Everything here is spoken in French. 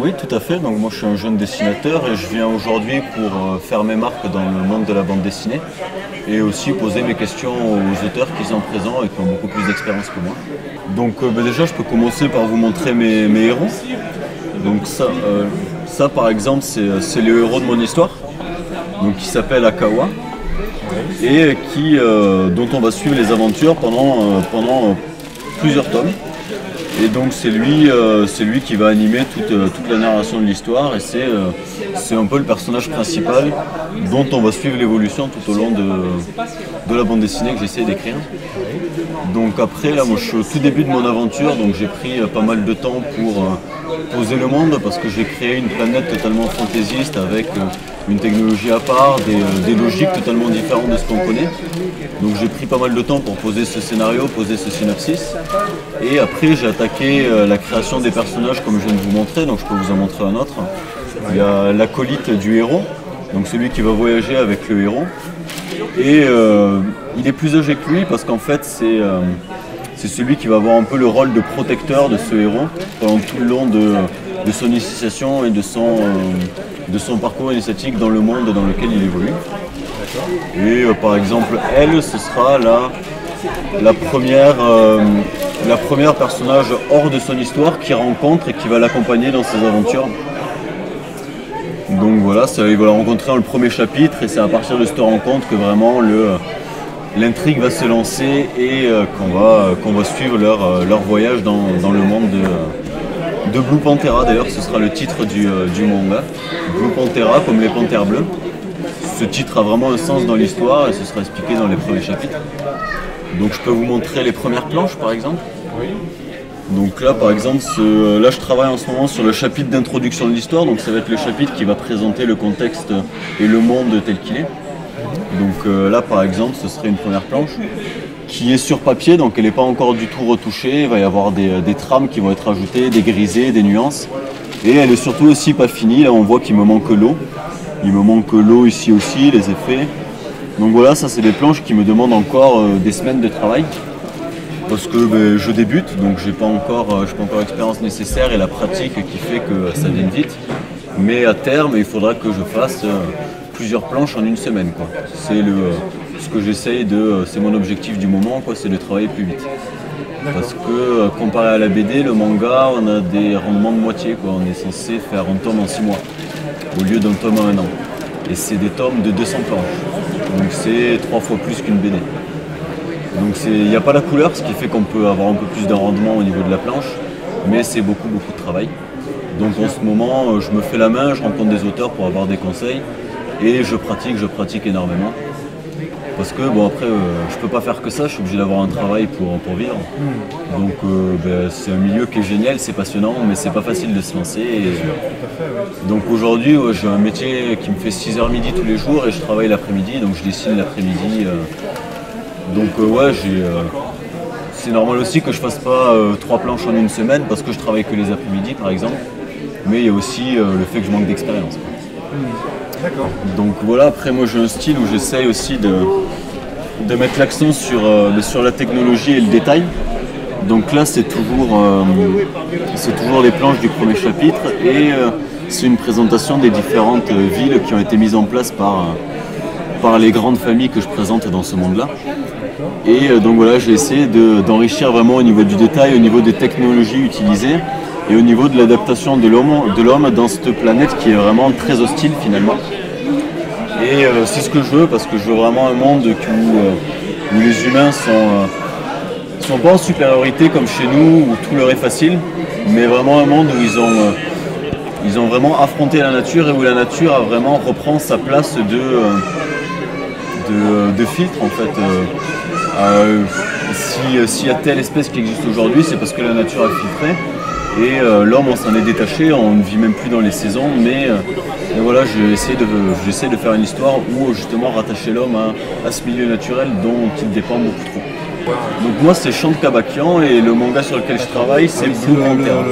Oui, tout à fait. Donc moi je suis un jeune dessinateur et je viens aujourd'hui pour faire mes marques dans le monde de la bande dessinée et aussi poser mes questions aux auteurs qui sont présents et qui ont beaucoup plus d'expérience que moi. Donc déjà je peux commencer par vous montrer mes héros. Donc ça par exemple c'est le héros de mon histoire, donc qui s'appelle Akawa et dont on va suivre les aventures pendant plusieurs tomes. Et donc c'est lui qui va animer toute la narration de l'histoire et c'est un peu le personnage principal dont on va suivre l'évolution tout au long de la bande dessinée que j'essaie d'écrire. Donc après là moi je suis au tout début de mon aventure, donc j'ai pris pas mal de temps pour poser le monde parce que j'ai créé une planète totalement fantaisiste avec une technologie à part, des logiques totalement différentes de ce qu'on connaît. Donc j'ai pris pas mal de temps pour poser ce scénario, poser ce synopsis. Et après j'ai attaqué la création des personnages comme je viens de vous montrer, donc je peux vous en montrer un autre. Il y a l'acolyte du héros, donc celui qui va voyager avec le héros. Et il est plus âgé que lui parce qu'en fait c'est celui qui va avoir un peu le rôle de protecteur de ce héros pendant tout le long de son initiation et de son parcours initiatique dans le monde dans lequel il évolue. Et par exemple, elle, ce sera la première personnage hors de son histoire qu'il rencontre et qui va l'accompagner dans ses aventures. Donc voilà, il va la rencontrer dans le premier chapitre et c'est à partir de cette rencontre que vraiment l'intrigue va se lancer et qu'on va suivre leur voyage dans le monde de Blue Panthera. D'ailleurs, ce sera le titre du manga. Blue Panthera comme les panthères bleues. Ce titre a vraiment un sens dans l'histoire et ce sera expliqué dans les premiers chapitres. Donc je peux vous montrer les premières planches par exemple. Oui. Donc là par exemple, là je travaille en ce moment sur le chapitre d'introduction de l'histoire, donc ça va être le chapitre qui va présenter le contexte et le monde tel qu'il est. Donc là par exemple ce serait une première planche qui est sur papier, donc elle n'est pas encore du tout retouchée, il va y avoir des trames qui vont être ajoutées, des grisés, des nuances. Et elle est surtout aussi pas finie, là on voit qu'il me manque l'eau. Il me manque l'eau ici aussi, les effets. Donc voilà, ça c'est des planches qui me demandent encore des semaines de travail. Parce que je débute, donc j'ai pas encore l'expérience nécessaire et la pratique qui fait que ça vienne vite. Mais à terme, il faudra que je fasse plusieurs planches en une semaine, quoi. C'est ce que j'essaye c'est mon objectif du moment, quoi, c'est de travailler plus vite. Parce que comparé à la BD, le manga, on a des rendements de moitié, quoi. On est censé faire un tome en 6 mois, au lieu d'un tome en 1 an. Et c'est des tomes de 200 planches. Donc c'est 3 fois plus qu'une BD. Donc il n'y a pas la couleur, ce qui fait qu'on peut avoir un peu plus de rendement au niveau de la planche, mais c'est beaucoup de travail. Donc en ce moment, je me fais la main, je rencontre des auteurs pour avoir des conseils et je pratique énormément. Parce que bon après, je peux pas faire que ça, je suis obligé d'avoir un travail pour vivre. Donc c'est un milieu qui est génial, c'est passionnant, mais c'est pas facile de se lancer. Donc aujourd'hui, j'ai un métier qui me fait 6h midi tous les jours et je travaille l'après-midi, donc je dessine l'après-midi. Donc c'est normal aussi que je fasse pas 3 planches en une semaine parce que je travaille que les après-midi par exemple. Mais il y a aussi le fait que je manque d'expérience. D'accord. Donc voilà, après moi j'ai un style où j'essaye aussi de mettre l'accent sur la technologie et le détail. Donc là c'est toujours les planches du premier chapitre et c'est une présentation des différentes villes qui ont été mises en place par les grandes familles que je présente dans ce monde-là. Et donc voilà, j'ai essayé d'enrichir vraiment au niveau du détail, au niveau des technologies utilisées et au niveau de l'adaptation de l'homme dans cette planète qui est vraiment très hostile finalement. Et c'est ce que je veux parce que je veux vraiment un monde où les humains sont pas en supériorité comme chez nous où tout leur est facile, mais vraiment un monde où ils ont vraiment affronté la nature et où la nature reprend sa place de filtre en fait. S'il y a telle espèce qui existe aujourd'hui, c'est parce que la nature a filtré. Et l'homme, on s'en est détaché, on ne vit même plus dans les saisons, mais voilà, j'essaie de faire une histoire où justement rattacher l'homme à ce milieu naturel dont il dépend beaucoup trop. Donc moi c'est Chant de Kabakian et le manga sur lequel je travaille c'est Blue Panthera.